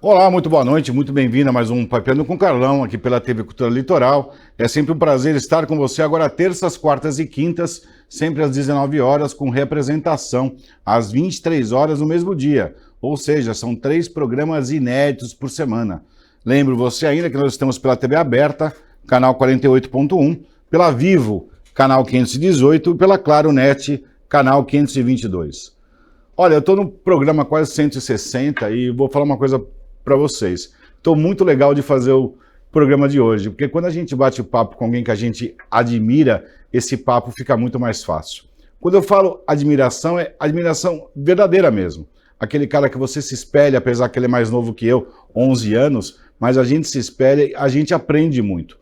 Olá, muito boa noite, muito bem-vindo a mais um Papeando com Carlão, aqui pela TV Cultura Litoral. É sempre um prazer estar com você agora terças, quartas e quintas, sempre às 19 horas, com representação às 23 horas no mesmo dia. Ou seja, são 3 programas inéditos por semana. Lembro você ainda que nós estamos pela TV aberta, canal 48.1, pela Vivo, canal 518 e pela Claro Net, canal 522. Olha, eu estou no programa quase 160 e vou falar uma coisa para vocês. Estou muito legal de fazer o programa de hoje, porque quando a gente bate papo com alguém que a gente admira, esse papo fica muito mais fácil. Quando eu falo admiração, é admiração verdadeira mesmo. Aquele cara que você se espelha, apesar que ele é mais novo que eu, 11 anos, mas a gente se espelha e a gente aprende muito.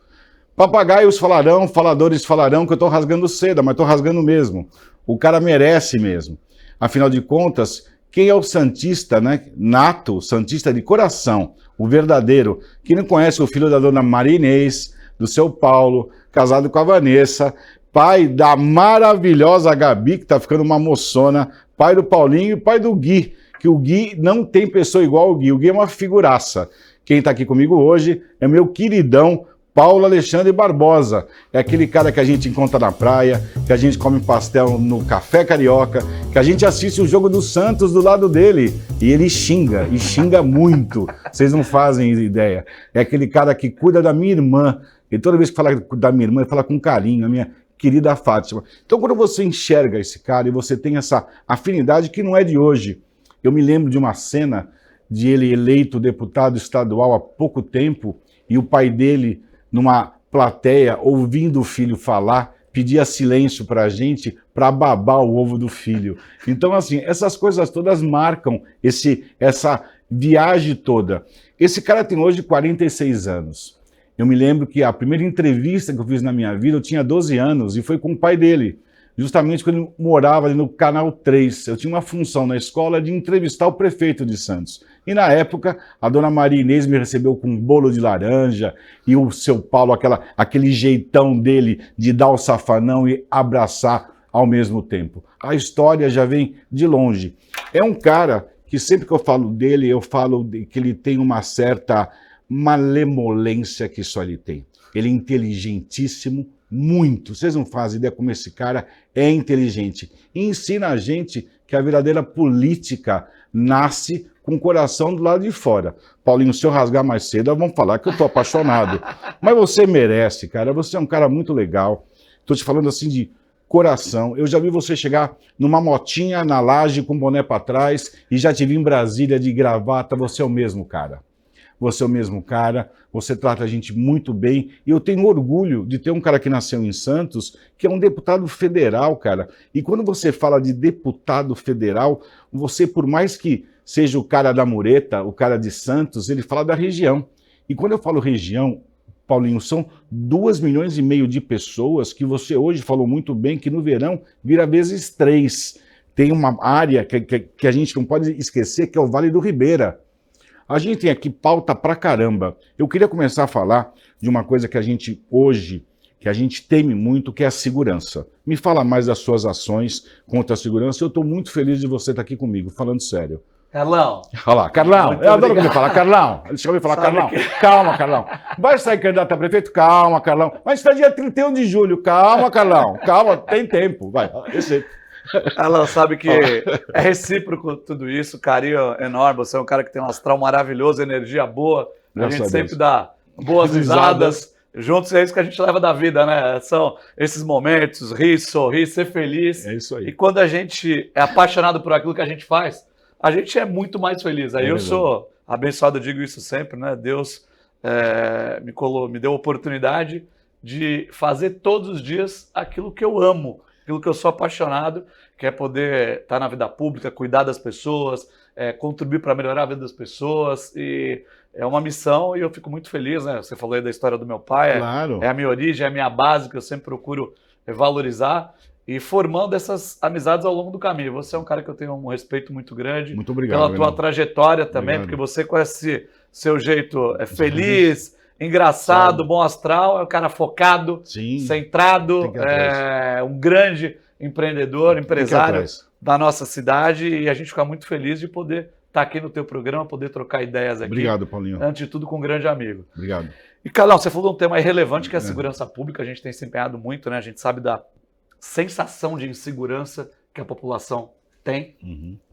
Papagaios falarão, faladores falarão que eu estou rasgando seda, mas estou rasgando mesmo. O cara merece mesmo. Afinal de contas, quem é o santista, né? Nato, santista de coração, o verdadeiro, que não conhece o filho da dona Maria Inês, do seu Paulo, casado com a Vanessa, pai da maravilhosa Gabi, que está ficando uma moçona, pai do Paulinho e pai do Gui, que o Gui não tem pessoa igual ao Gui, o Gui é uma figuraça. Quem está aqui comigo hoje é meu queridão Paulo Alexandre Barbosa. É aquele cara que a gente encontra na praia, que a gente come pastel no Café Carioca, que a gente assiste o jogo do Santos do lado dele e ele xinga, e xinga muito. Vocês não fazem ideia. É aquele cara que cuida da minha irmã, e toda vez que fala da minha irmã, ele fala com carinho, a minha querida Fátima. Então quando você enxerga esse cara e você tem essa afinidade que não é de hoje. Eu me lembro de uma cena de ele eleito deputado estadual há pouco tempo e o pai dele numa plateia, ouvindo o filho falar, pedia silêncio para a gente para babar o ovo do filho. Então, assim, essas coisas todas marcam essa viagem toda. Esse cara tem hoje 46 anos. Eu me lembro que a primeira entrevista que eu fiz na minha vida, eu tinha 12 anos, e foi com o pai dele. Justamente quando ele morava ali no Canal 3. Eu tinha uma função na escola de entrevistar o prefeito de Santos. E na época, a dona Maria Inês me recebeu com um bolo de laranja e o seu Paulo, aquele jeitão dele de dar o safanão e abraçar ao mesmo tempo. A história já vem de longe. É um cara que sempre que eu falo dele, eu falo que ele tem uma certa malemolência que só ele tem. Ele é inteligentíssimo, muito. Vocês não fazem ideia como esse cara é inteligente. E ensina a gente que a verdadeira política nasce com o coração do lado de fora. Paulinho, se eu rasgar mais cedo, vão falar que eu tô apaixonado. Mas você merece, cara. Você é um cara muito legal. Tô te falando assim de coração. Eu já vi você chegar numa motinha na laje com boné para trás e já te vi em Brasília de gravata. Você é o mesmo cara. Você é o mesmo cara, você trata a gente muito bem, e eu tenho orgulho de ter um cara que nasceu em Santos, que é um deputado federal, cara. E quando você fala de deputado federal, você, por mais que seja o cara da mureta, o cara de Santos, ele fala da região. E quando eu falo região, Paulinho, são 2,5 milhões de pessoas que você hoje falou muito bem, que no verão vira vezes 3. Tem uma área que a gente não pode esquecer, que é o Vale do Ribeira. A gente tem aqui pauta pra caramba. Eu queria começar a falar de uma coisa que a gente hoje, que a gente teme muito, que é a segurança. Me fala mais das suas ações contra a segurança. Eu estou muito feliz de você estar aqui comigo, falando sério. Carlão. Olha lá, Carlão. Eu adoro quando ele fala, Carlão. Ele chama e fala, Carlão. Calma, Carlão. Vai sair candidato a prefeito? Calma, Carlão. Mas está dia 31 de julho. Calma, Carlão. Calma, tem tempo. Vai, esse. Carlão, sabe que é recíproco tudo isso, carinho enorme. Você é um cara que tem um astral maravilhoso, energia boa. A gente sempre dá boas risadas juntos. É isso que a gente leva da vida, né? São esses momentos, rir, sorrir, ser feliz. É isso aí. E quando a gente é apaixonado por aquilo que a gente faz, a gente é muito mais feliz. Aí eu sou abençoado, eu digo isso sempre, né? Deus me deu a oportunidade de fazer todos os dias aquilo que eu amo, aquilo que eu sou apaixonado, que é poder estar na vida pública, cuidar das pessoas, contribuir para melhorar a vida das pessoas. E é uma missão e eu fico muito feliz, né? Você falou aí da história do meu pai, claro. É a minha origem, é a minha base, que eu sempre procuro valorizar e formando essas amizades ao longo do caminho. Você é um cara que eu tenho um respeito muito grande. Muito obrigado. Pela tua trajetória também, porque você com esse seu jeito feliz, engraçado, bom astral, é um cara focado, centrado, um grande empreendedor, empresário da nossa cidade, e a gente fica muito feliz de poder estar aqui no teu programa, poder trocar ideias aqui. Obrigado, Paulinho. Antes de tudo, com um grande amigo. Obrigado. E, Carlão, você falou de um tema aí relevante que é a segurança pública. A gente tem se empenhado muito, né? A gente sabe da sensação de insegurança que a população tem.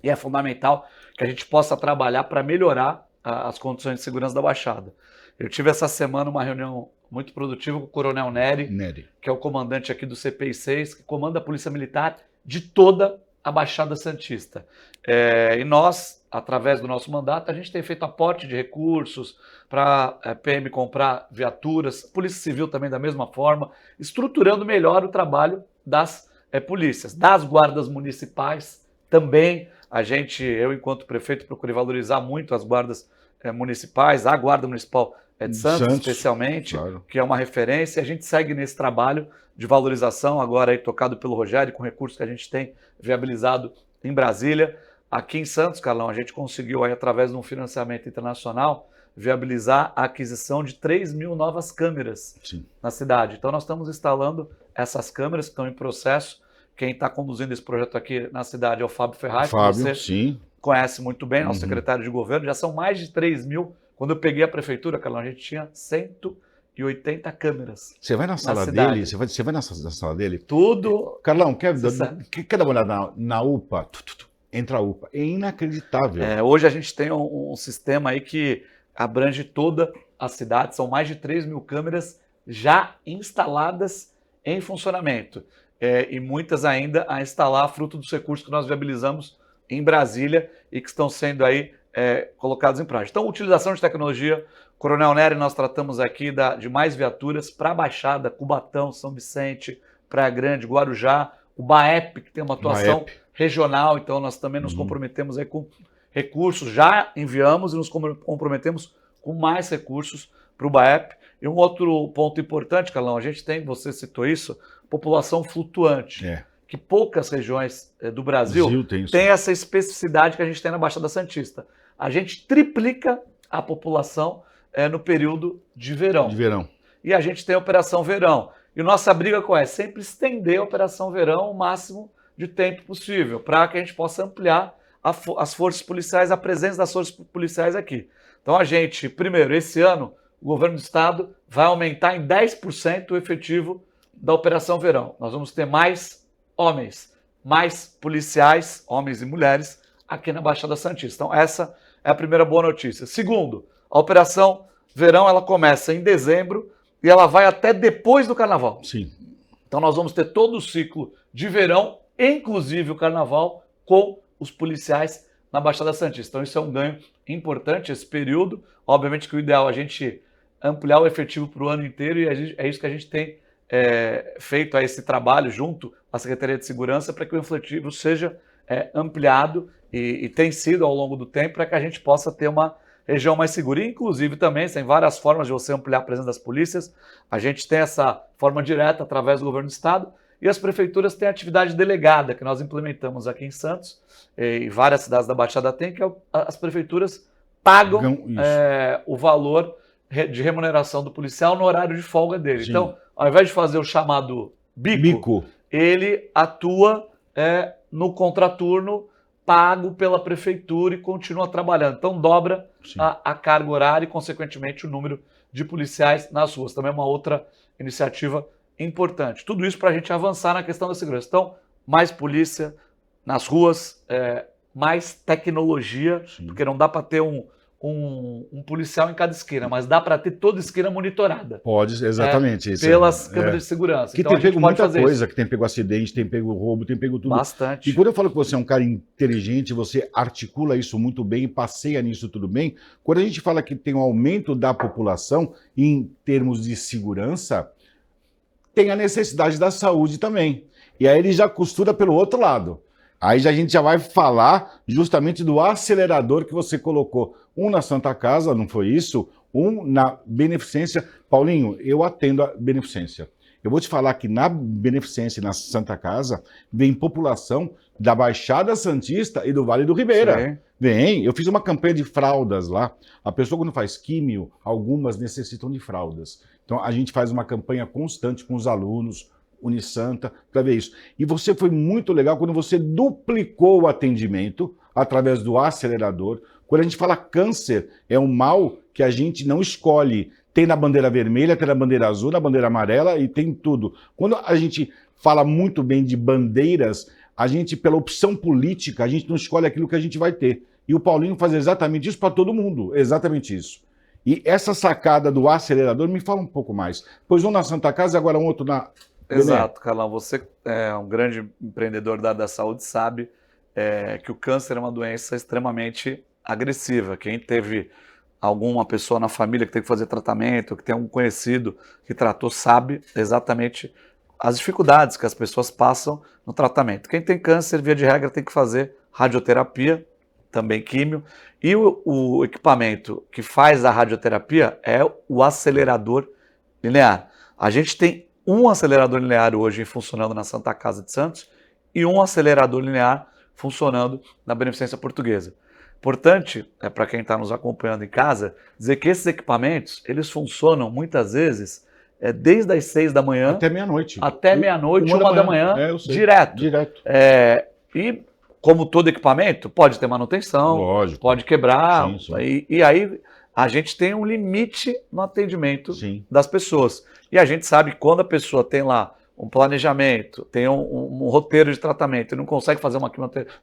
E é fundamental que a gente possa trabalhar para melhorar as condições de segurança da Baixada. Eu tive essa semana uma reunião muito produtiva com o Coronel Nery, que é o comandante aqui do CPI 6, que comanda a Polícia Militar de toda a Baixada Santista. E nós, através do nosso mandato, a gente tem feito aporte de recursos para a PM comprar viaturas, Polícia Civil também da mesma forma, estruturando melhor o trabalho das polícias, das guardas municipais também. Eu enquanto prefeito, procurei valorizar muito as guardas municipais, a Guarda Municipal de Santos, especialmente, claro, que é uma referência. A gente segue nesse trabalho de valorização, agora aí tocado pelo Rogério, com recursos que a gente tem viabilizado em Brasília. Aqui em Santos, Carlão, a gente conseguiu, aí, através de um financiamento internacional, viabilizar a aquisição de 3 mil novas câmeras na cidade. Então nós estamos instalando essas câmeras que estão em processo. Quem está conduzindo esse projeto aqui na cidade é o Fábio Ferraz, que você conhece muito bem, nosso secretário de governo. Já são mais de 3 mil. Quando eu peguei a prefeitura, Carlão, a gente tinha 180 câmeras. Você vai na sala dele? Você vai na sala dele? Tudo. Carlão, quer dar uma olhada na UPA? Entra a UPA. É inacreditável. Hoje a gente tem um sistema aí que abrange toda a cidade. São mais de 3 mil câmeras já instaladas em funcionamento. E muitas ainda a instalar, fruto dos recursos que nós viabilizamos em Brasília e que estão sendo aí colocados em prática. Então, utilização de tecnologia. Coronel Nery, nós tratamos aqui de mais viaturas para a Baixada, Cubatão, São Vicente, Praia Grande, Guarujá, o BAEP, que tem uma atuação regional, então nós também nos comprometemos aí com recursos, já enviamos e nos comprometemos com mais recursos para o BAEP. E um outro ponto importante, Carlão, a gente tem, você citou isso, população flutuante. Que poucas regiões do Brasil têm essa especificidade que a gente tem na Baixada Santista. A gente triplica a população no período de verão. E a gente tem a Operação Verão. E nossa briga qual é? Sempre estender a Operação Verão o máximo de tempo possível, para que a gente possa ampliar as forças policiais, a presença das forças policiais aqui. Então a gente, primeiro, esse ano, o governo do estado vai aumentar em 10% o efetivo da Operação Verão. Nós vamos ter mais homens, mais policiais, homens e mulheres, aqui na Baixada Santista. Então essa é a primeira boa notícia. Segundo, a Operação Verão ela começa em dezembro e ela vai até depois do Carnaval. Então nós vamos ter todo o ciclo de verão, inclusive o Carnaval, com os policiais na Baixada Santista. Então isso é um ganho importante, esse período. Obviamente que o ideal é a gente ampliar o efetivo para o ano inteiro e é isso que a gente tem feito esse trabalho junto à Secretaria de Segurança para que o efetivo seja ampliado e tem sido ao longo do tempo para que a gente possa ter uma região mais segura. E, inclusive, também tem várias formas de você ampliar a presença das polícias. A gente tem essa forma direta através do governo do estado e as prefeituras têm atividade delegada que nós implementamos aqui em Santos e várias cidades da Baixada têm, que as prefeituras pagam o valor de remuneração do policial no horário de folga dele. Então, ao invés de fazer o chamado bico. Ele atua no contraturno pago pela prefeitura e continua trabalhando. Então dobra a carga horária e, consequentemente, o número de policiais nas ruas. Também é uma outra iniciativa importante. Tudo isso para a gente avançar na questão da segurança. Então, mais polícia nas ruas, mais tecnologia, porque não dá para ter um policial em cada esquina, mas dá para ter toda esquina monitorada. Pode, exatamente. Pelas câmeras de segurança. Que então, tem pego muita coisa, que tem pego acidente, tem pego roubo, tem pego tudo. Bastante. E quando eu falo que você é um cara inteligente, você articula isso muito bem, passeia nisso tudo bem, quando a gente fala que tem um aumento da população em termos de segurança, tem a necessidade da saúde também. E aí ele já costura pelo outro lado. Aí a gente já vai falar justamente do acelerador que você colocou. Um na Santa Casa, não foi isso? Um na Beneficência. Paulinho, eu atendo a Beneficência. Eu vou te falar que na Beneficência e na Santa Casa vem população da Baixada Santista e do Vale do Ribeira. Vem, eu fiz uma campanha de fraldas lá. A pessoa quando faz químio, algumas necessitam de fraldas. Então a gente faz uma campanha constante com os alunos, Unisanta, para ver isso. E você foi muito legal quando você duplicou o atendimento através do acelerador. Quando a gente fala câncer, é um mal que a gente não escolhe. Tem na bandeira vermelha, tem na bandeira azul, na bandeira amarela e tem tudo. Quando a gente fala muito bem de bandeiras, a gente, pela opção política, a gente não escolhe aquilo que a gente vai ter. E o Paulinho faz exatamente isso para todo mundo, exatamente isso. E essa sacada do acelerador, me fala um pouco mais. Pois um na Santa Casa e agora um outro na... Exato, Carlão. Você é um grande empreendedor da área da saúde, sabe que o câncer é uma doença extremamente agressiva. Quem teve alguma pessoa na família que tem que fazer tratamento, que tem um conhecido que tratou, sabe exatamente as dificuldades que as pessoas passam no tratamento. Quem tem câncer, via de regra, tem que fazer radioterapia, também químio, e o equipamento que faz a radioterapia é o acelerador linear. A gente tem um acelerador linear hoje funcionando na Santa Casa de Santos e um acelerador linear funcionando na Beneficência Portuguesa. Importante, para quem está nos acompanhando em casa, dizer que esses equipamentos, eles funcionam muitas vezes desde as 6 da manhã até meia-noite. Até meia-noite, 1 da manhã, direto. E como todo equipamento, pode ter manutenção, lógico, pode quebrar, sim, sim. E aí a gente tem um limite no atendimento, sim, das pessoas. E a gente sabe que quando a pessoa tem lá um planejamento, tem um roteiro de tratamento e não consegue fazer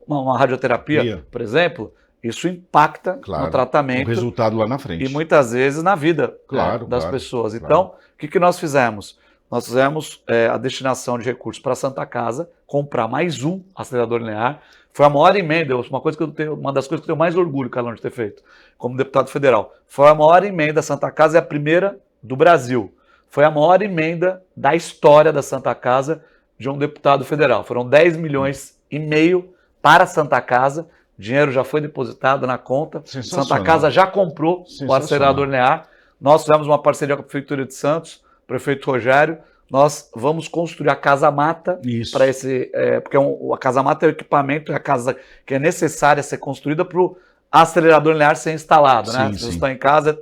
uma radioterapia, por exemplo, isso impacta, claro, no tratamento. O resultado lá na frente. E muitas vezes na vida, claro, das pessoas. Claro. Então, o que nós fizemos? Nós fizemos a destinação de recursos para a Santa Casa, comprar mais um acelerador linear. Foi a maior emenda, uma das coisas que eu tenho mais orgulho, Carlão, de ter feito, como deputado federal. Foi a maior emenda, a Santa Casa é a primeira do Brasil. Foi a maior emenda da história da Santa Casa de um deputado federal. Foram 10 milhões e meio para a Santa Casa. O dinheiro já foi depositado na conta. Santa Casa já comprou o acelerador linear. Nós fizemos uma parceria com a Prefeitura de Santos, prefeito Rogério. Nós vamos construir a Casa Mata para esse... porque a Casa Mata é o equipamento, é a casa que é necessária ser construída para o acelerador linear ser instalado. Né? Se você está em casa,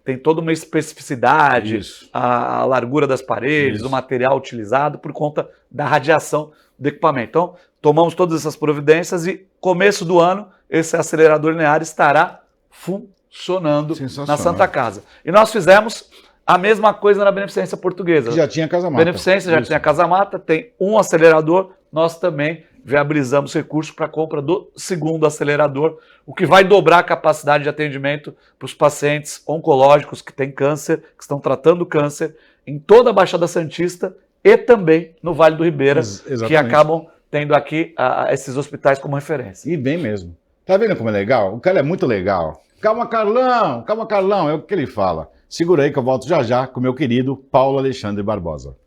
tem toda uma especificidade, a largura das paredes, o material utilizado por conta da radiação do equipamento. Então, tomamos todas essas providências e, começo do ano, esse acelerador linear estará funcionando na Santa Casa. E nós fizemos a mesma coisa na Beneficência Portuguesa. Já tinha Casa Mata. Beneficência já tinha Casa Mata, tem um acelerador, nós também viabilizamos recursos para a compra do segundo acelerador, o que vai dobrar a capacidade de atendimento para os pacientes oncológicos que têm câncer, que estão tratando câncer, em toda a Baixada Santista e também no Vale do Ribeira, que acabam tendo aqui esses hospitais como referência. E bem mesmo. Tá vendo como é legal? O cara é muito legal. Calma, Carlão, é o que ele fala. Segura aí que eu volto já já com o meu querido Paulo Alexandre Barbosa.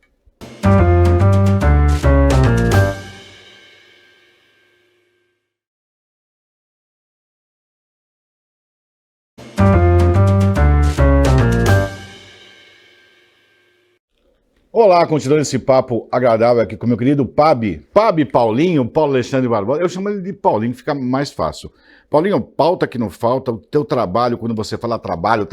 Olá, continuando esse papo agradável aqui com o meu querido Paulo Alexandre Barbosa. Eu chamo ele de Paulinho, fica mais fácil. Paulinho, pauta que não falta, o teu trabalho, quando você fala trabalho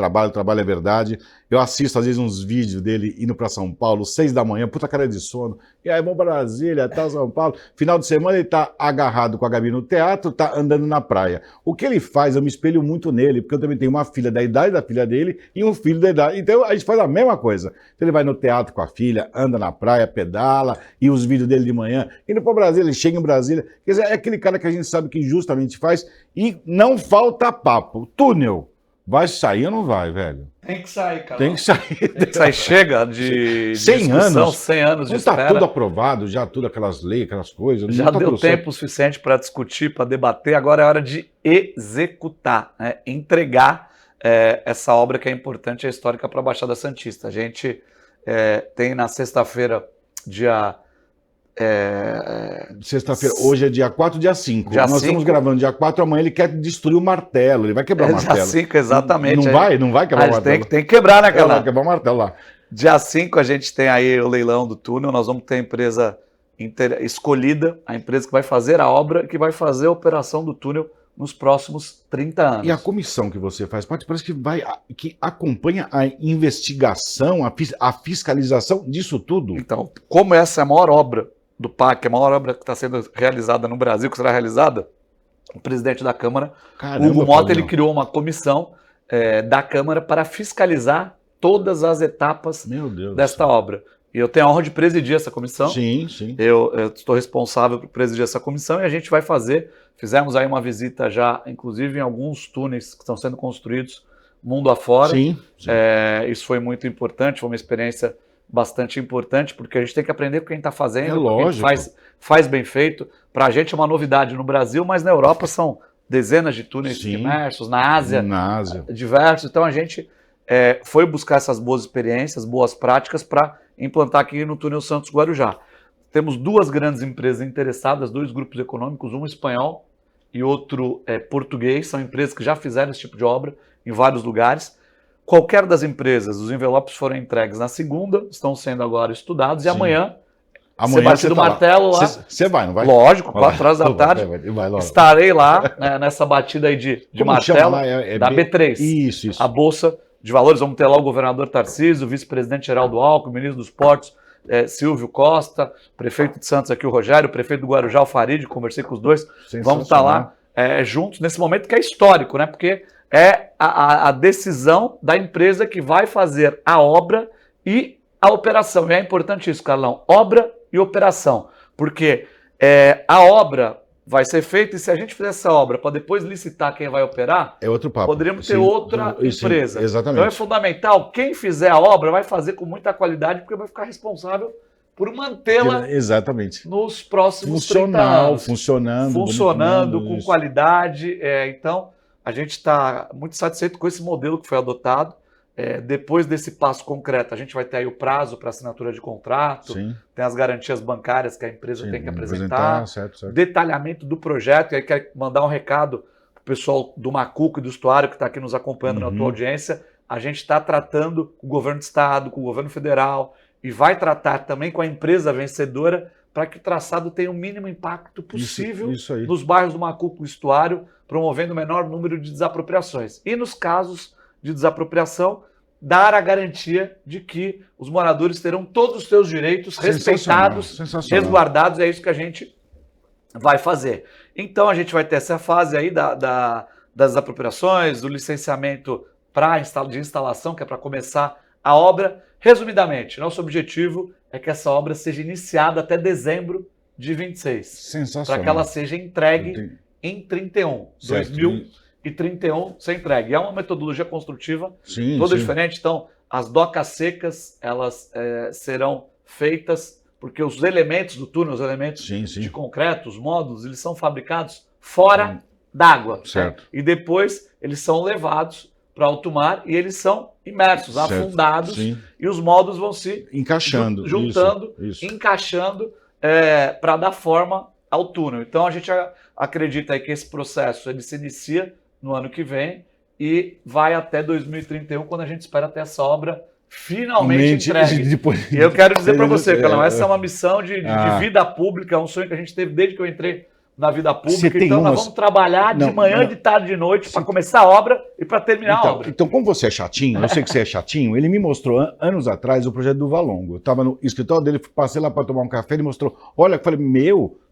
é verdade. Eu assisto às vezes uns vídeos dele indo para São Paulo, 6 da manhã, puta cara de sono. E aí, vamos para Brasília, tá São Paulo. Final de semana ele tá agarrado com a Gabi no teatro, tá andando na praia. O que ele faz, eu me espelho muito nele, porque eu também tenho uma filha da idade da filha dele e um filho da idade. Então a gente faz a mesma coisa. Então ele vai no teatro com a filha, anda na praia, pedala, e os vídeos dele de manhã. Indo para Brasília, ele chega em Brasília. Quer dizer, é aquele cara que a gente sabe que justamente faz. E não falta papo. Túnel, vai sair ou não vai, velho? Tem que sair, cara. Tem que sair. Tem que sair. Chega de 100 anos. 100 anos de espera. Não está tudo aprovado, já tudo aquelas leis, aquelas coisas. Já deu tempo suficiente para discutir, para debater. Agora é hora de executar, né? Entregar essa obra que é importante e histórica para a Baixada Santista. A gente tem na sexta-feira, sexta-feira, hoje é dia 4, dia 5. Nós estamos gravando dia 4, amanhã ele quer destruir o martelo, ele vai quebrar o martelo. Dia 5, exatamente. Não vai quebrar o martelo. Tem que quebrar, né, cara? Vai quebrar o martelo lá. Dia 5 a gente tem aí o leilão do túnel, nós vamos ter a empresa escolhida, a empresa que vai fazer a obra, que vai fazer a operação do túnel nos próximos 30 anos. E a comissão que você faz parte parece que acompanha a investigação, a fiscalização disso tudo. Então, como essa é a maior obra do PAC, a maior obra que está sendo realizada no Brasil, que será realizada, o presidente da Câmara, Caramba, Hugo Mota, Paulinho. ele criou uma comissão da Câmara para fiscalizar todas as etapas Meu Deus desta obra. E eu tenho a honra de presidir essa comissão. Sim, sim. Eu estou responsável por presidir essa comissão e a gente vai fizemos aí uma visita já, inclusive em alguns túneis que estão sendo construídos mundo afora. Sim, sim. Isso foi muito importante, foi uma experiência bastante importante, porque a gente tem que aprender com quem está fazendo, É lógico. quem faz bem feito. Para a gente é uma novidade no Brasil, mas na Europa são dezenas de túneis Sim. imersos, na Ásia, diversos. Então a gente foi buscar essas boas experiências, boas práticas para implantar aqui no túnel Santos Guarujá. Temos duas grandes empresas interessadas, dois grupos econômicos, um espanhol e outro português, são empresas que já fizeram esse tipo de obra em vários lugares. Qualquer das empresas, os envelopes foram entregues na segunda, estão sendo agora estudados, e amanhã ser batido o martelo lá. Você vai, não vai? Lógico, 4 horas da tarde, estarei lá nessa batida aí de martelo da B3. Isso. A Bolsa de Valores, vamos ter lá o governador Tarcísio, o vice-presidente Geraldo Alckmin, o ministro dos Portos, Silvio Costa, prefeito de Santos aqui, o Rogério, o prefeito do Guarujá, o Farid, conversei com os dois, vamos estar lá juntos nesse momento que é histórico, né? Porque é a decisão da empresa que vai fazer a obra e a operação. E é importante isso, Carlão, obra e operação, porque a obra vai ser feita e se a gente fizer essa obra para depois licitar quem vai operar, é outro papo. Poderíamos ter outra empresa. Sim, exatamente. Então é fundamental, quem fizer a obra vai fazer com muita qualidade, porque vai ficar responsável por mantê-la nos próximos 30 anos. Funcionando com qualidade. Então, a gente está muito satisfeito com esse modelo que foi adotado. Depois desse passo concreto, a gente vai ter aí o prazo para assinatura de contrato, tem as garantias bancárias que a empresa tem que apresentar, certo. Detalhamento do projeto, e aí quero mandar um recado para o pessoal do Macuco e do Estuário que está aqui nos acompanhando na tua audiência. A gente está tratando com o governo do estado, com o governo federal, e vai tratar também com a empresa vencedora para que o traçado tenha o mínimo impacto possível nos bairros do Macuco e do Estuário, promovendo o menor número de desapropriações. E nos casos de desapropriação, dar a garantia de que os moradores terão todos os seus direitos respeitados, resguardados, é isso que a gente vai fazer. Então a gente vai ter essa fase aí das desapropriações, do licenciamento de instalação, que é para começar a obra. Resumidamente, nosso objetivo é que essa obra seja iniciada até dezembro de 26, para que ela seja entregue em 2031 ser entregue. É uma metodologia construtiva toda diferente. Então, as docas secas, elas serão feitas porque os elementos do túnel, os elementos de concreto, os módulos, eles são fabricados fora d'água. E depois eles são levados para alto mar e eles são imersos, afundados, e os módulos vão se encaixando, juntando, encaixando para dar forma ao túnel. Então, a gente acredita aí que esse processo ele se inicia no ano que vem e vai até 2031, quando a gente espera ter essa obra finalmente entregue. E eu quero dizer para você, Carlão, essa é uma missão de vida pública, é um sonho que a gente teve desde que eu entrei na vida pública. Então nós vamos trabalhar de manhã, de tarde, de noite para começar a obra e para terminar a obra. Então, como você é chatinho, eu sei que você é chatinho, ele me mostrou anos atrás o projeto do Valongo. Eu estava no escritório dele, passei lá para tomar um café, ele mostrou, olha, eu falei,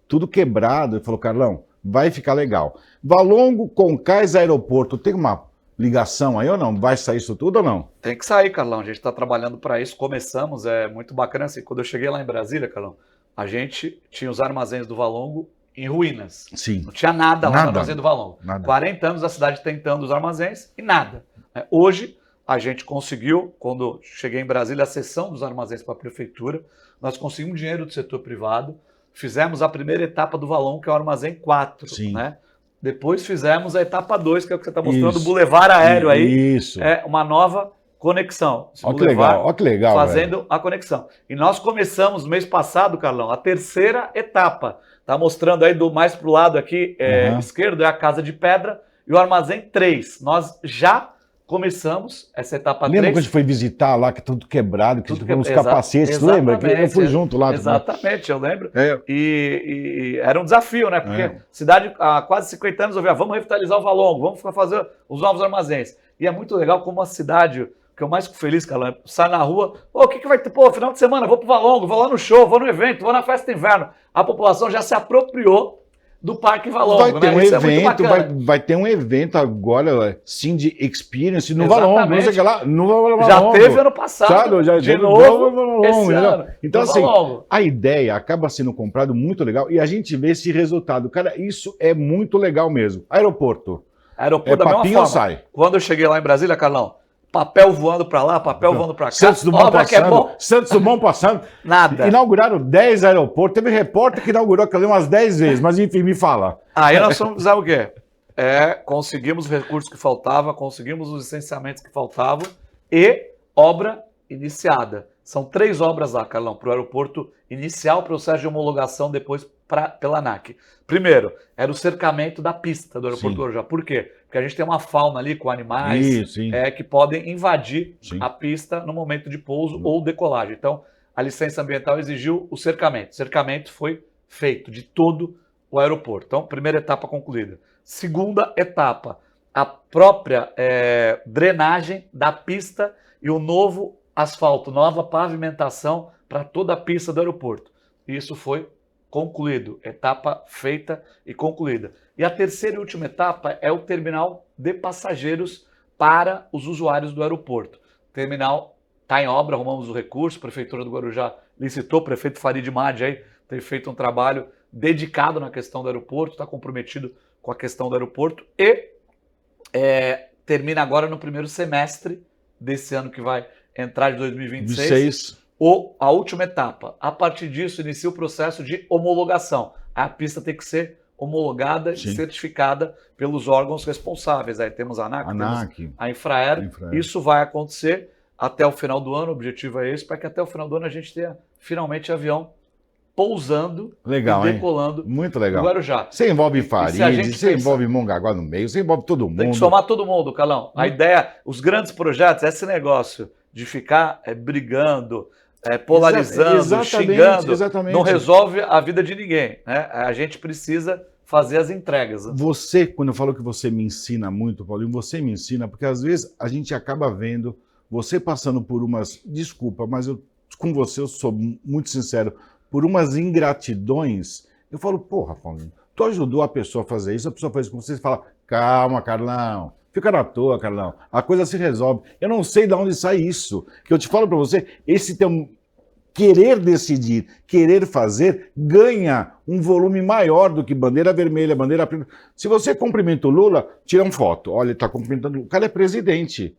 tudo quebrado. Ele falou, Carlão, vai ficar legal. Valongo, Concais, aeroporto, tem uma ligação aí ou não? Vai sair isso tudo ou não? Tem que sair, Carlão. A gente está trabalhando para isso. Começamos, é muito bacana. Assim, quando eu cheguei lá em Brasília, Carlão, a gente tinha os armazéns do Valongo em ruínas. Não tinha nada lá no armazém do Valongo. 40 anos a cidade tentando os armazéns e nada. Hoje, a gente conseguiu, quando cheguei em Brasília, a cessão dos armazéns para a prefeitura. Nós conseguimos dinheiro do setor privado. Fizemos a primeira etapa do Valongo, que é o armazém 4, né? Depois fizemos a etapa 2, que é o que você está mostrando, o Boulevard Aéreo aí. É uma nova conexão. Olha que legal. Fazendo a conexão. E nós começamos no mês passado, Carlão, a terceira etapa. Está mostrando aí mais para o lado aqui esquerdo, é a Casa de Pedra e o armazém 3. Nós já começamos essa etapa 3. Lembra quando a gente foi visitar lá, que tudo quebrado, que tinha uns capacetes, lembra? Eu fui junto lá. Exatamente, eu lembro. E era um desafio, né? Porque cidade há quase 50 anos, vamos revitalizar o Valongo, vamos fazer os novos armazéns. E é muito legal como a cidade, que eu mais fico feliz, Carlão, sai na rua, o que vai ter? Final de semana, vou pro Valongo, vou lá no show, vou no evento, vou na festa de inverno. A população já se apropriou do Parque Valongo. Vai ter né? um Isso é muito evento, bacana. vai ter um evento agora, Cindy Experience no Exatamente. Valongo. Não sei o que lá, no Valongo. Já teve ano passado, Sabe? Já de teve novo, no Valongo, esse entendeu? ano. Então, no assim, Valongo. a ideia acaba sendo comprado muito legal e a gente vê esse resultado. Cara, isso é muito legal mesmo. Aeroporto. Aeroporto da mesma papinho ou forma. sai? Quando eu cheguei lá em Brasília, Carlão, papel voando pra lá, papel voando pra cá. Santos Dumont obra que é passando, bom, Santos Dumont passando. nada. Inauguraram 10 aeroportos. Teve repórter que inaugurou aquilo ali umas 10 vezes, mas enfim, me fala. Aí nós vamos dizer o quê? Conseguimos os recursos que faltavam, conseguimos os licenciamentos que faltavam e obra iniciada. São 3 obras lá, Carlão, para o aeroporto iniciar o processo de homologação depois pela ANAC. Primeiro, era o cercamento da pista do aeroporto do Guarujá. Por quê? Porque a gente tem uma fauna ali com animais que podem invadir a pista no momento de pouso ou decolagem. Então, a licença ambiental exigiu o cercamento. O cercamento foi feito de todo o aeroporto. Então, primeira etapa concluída. Segunda etapa, a própria drenagem da pista e o novo asfalto, nova pavimentação para toda a pista do aeroporto. Isso foi concluído, etapa feita e concluída. E a terceira e última etapa é o terminal de passageiros para os usuários do aeroporto. O terminal está em obra, arrumamos o recurso, a Prefeitura do Guarujá licitou, o prefeito Farid Madi aí tem feito um trabalho dedicado na questão do aeroporto, está comprometido com a questão do aeroporto e termina agora no primeiro semestre desse ano que vai entrar de 2026. A última etapa. A partir disso, inicia o processo de homologação. A pista tem que ser homologada e certificada pelos órgãos responsáveis. Aí temos a ANAC, temos a Infraero. Isso vai acontecer até o final do ano. O objetivo é esse, para que até o final do ano a gente tenha finalmente avião pousando e decolando muito legal. no Guarujá. Você envolve Farid, você envolve Mongaguá no meio, você envolve todo mundo. Tem que somar todo mundo, Calão. A ideia, os grandes projetos, esse negócio de ficar brigando, polarizando, xingando, não resolve a vida de ninguém. Né? A gente precisa fazer as entregas. Né? Você, quando eu falo que você me ensina muito, Paulinho, você me ensina, porque às vezes a gente acaba vendo você passando por umas, desculpa, mas com você eu sou muito sincero, por umas ingratidões, eu falo, porra, Paulinho, tu ajudou a pessoa a fazer isso, a pessoa faz isso com você e fala, calma, Carlão, fica na toa, Carlão, a coisa se resolve. Eu não sei de onde sai isso, que eu te falo para você, esse teu querer decidir, querer fazer, ganha um volume maior do que bandeira vermelha, bandeira preta. Se você cumprimenta o Lula, tira uma foto, olha, ele está cumprimentando, o cara é presidente.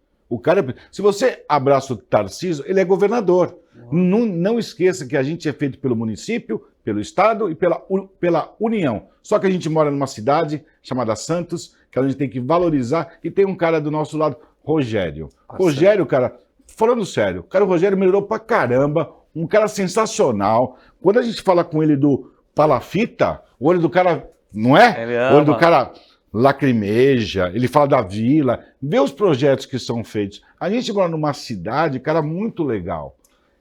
Se você abraça o Tarcísio, ele é governador. Não esqueça que a gente é feito pelo município, pelo estado e pela União. Só que a gente mora numa cidade chamada Santos, que a gente tem que valorizar, e tem um cara do nosso lado, Rogério. Rogério, cara, falando sério, o Rogério melhorou pra caramba, um cara sensacional. Quando a gente fala com ele do Palafita, o olho do cara, não é? Ele ama. O olho do cara lacrimeja, ele fala da vila, vê os projetos que são feitos. A gente mora numa cidade, cara, muito legal.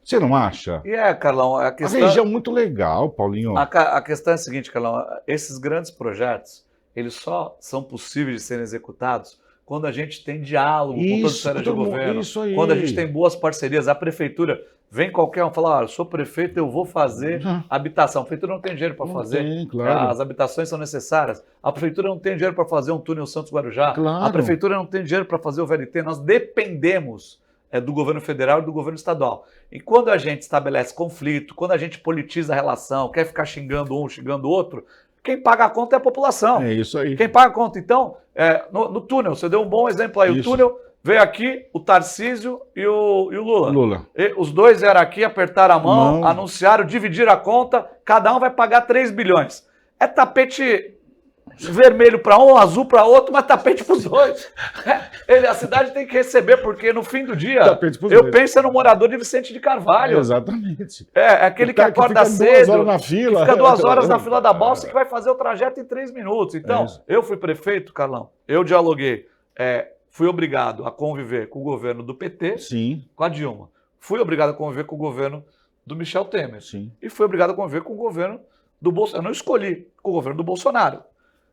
Você não acha? Carlão, a região é muito legal, Paulinho. A questão é a seguinte, Carlão, esses grandes projetos, eles só são possíveis de serem executados quando a gente tem diálogo com todas as esferas de governo, quando a gente tem boas parcerias. A prefeitura, vem qualquer um falar, eu sou prefeito, eu vou fazer habitação. A prefeitura não tem dinheiro para fazer, as habitações são necessárias. A prefeitura não tem dinheiro para fazer um túnel Santos-Guarujá. A prefeitura não tem dinheiro para fazer o VLT. Nós dependemos do governo federal e do governo estadual. E quando a gente estabelece conflito, quando a gente politiza a relação, quer ficar xingando um, xingando o outro, quem paga a conta é a população. É isso aí. Quem paga a conta. Então, no túnel, você deu um bom exemplo aí. Isso. O túnel veio aqui, o Tarcísio e o Lula. E os dois vieram aqui, apertaram a mão, anunciaram, dividiram a conta, cada um vai pagar 3 bilhões. É tapete vermelho para um, azul para outro, mas tapete para os dois. A cidade tem que receber, porque no fim do dia, eu penso no morador de Vicente de Carvalho. Exatamente. Aquele que acorda cedo, 2 horas na fila. que fica 2 horas na fila da balsa, que vai fazer o trajeto em 3 minutos. Então, eu fui prefeito, Carlão, eu dialoguei, fui obrigado a conviver com o governo do PT, com a Dilma. Fui obrigado a conviver com o governo do Michel Temer. E fui obrigado a conviver com o governo do Bolsonaro. Eu não escolhi com o governo do Bolsonaro.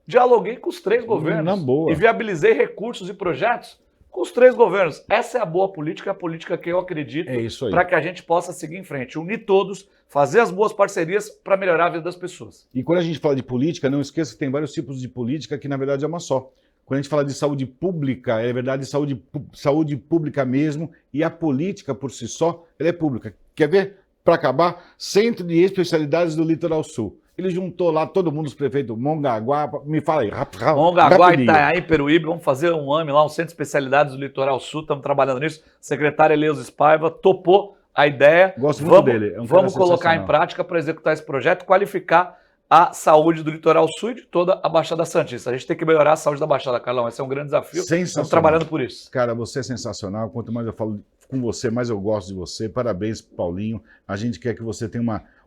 Dialoguei com os 3 governos e viabilizei recursos e projetos com os 3 governos. Essa é a boa política, a política que eu acredito, É isso aí. para que a gente possa seguir em frente, unir todos, fazer as boas parcerias para melhorar a vida das pessoas. E quando a gente fala de política, não esqueça que tem vários tipos de política que na verdade é uma só. Quando a gente fala de saúde pública, é verdade saúde pública mesmo, e a política por si só, ela é pública. Quer ver? Para acabar, Centro de Especialidades do Litoral Sul. Ele juntou lá todo mundo, os prefeitos, Mongaguá, me fala aí, Mongaguá, rapidinho. Itanhaém, Peruíbe, vamos fazer um AME lá, um Centro de Especialidades do Litoral Sul, estamos trabalhando nisso. Secretário Eleusis Paiva topou a ideia. Gosto muito dele. É um vamos cara colocar em sensacional. prática para executar esse projeto, qualificar a saúde do Litoral Sul e de toda a Baixada Santista. A gente tem que melhorar a saúde da Baixada, Carlão. Esse é um grande desafio. Sensacional. Estamos trabalhando por isso. Cara, você é sensacional. Quanto mais eu falo com você, mais eu gosto de você. Parabéns, Paulinho. A gente quer que você tenha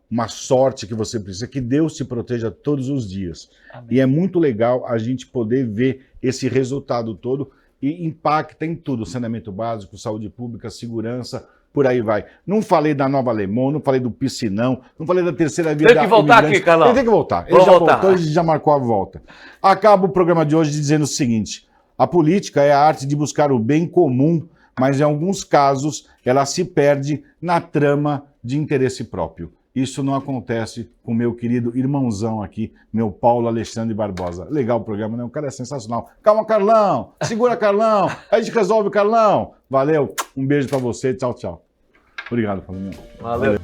uma sorte que você precisa, que Deus te proteja todos os dias. Amém. E é muito legal a gente poder ver esse resultado todo e impacta em tudo, saneamento básico, saúde pública, segurança, por aí vai. Não falei da Nova Alemão, não falei do piscinão, não falei da terceira via. Tem que voltar aqui, Carlão. Ele tem que voltar. Ele Vou já voltar. voltou, ele já marcou a volta. Acaba o programa de hoje dizendo o seguinte: a política é a arte de buscar o bem comum, mas em alguns casos ela se perde na trama de interesse próprio. Isso não acontece com meu querido irmãozão aqui, meu Paulo Alexandre Barbosa. Legal o programa, né? O cara é sensacional. Calma, Carlão! Segura, Carlão! A gente resolve, Carlão! Valeu! Um beijo pra você. Tchau, tchau. Obrigado, Paulinho. Valeu.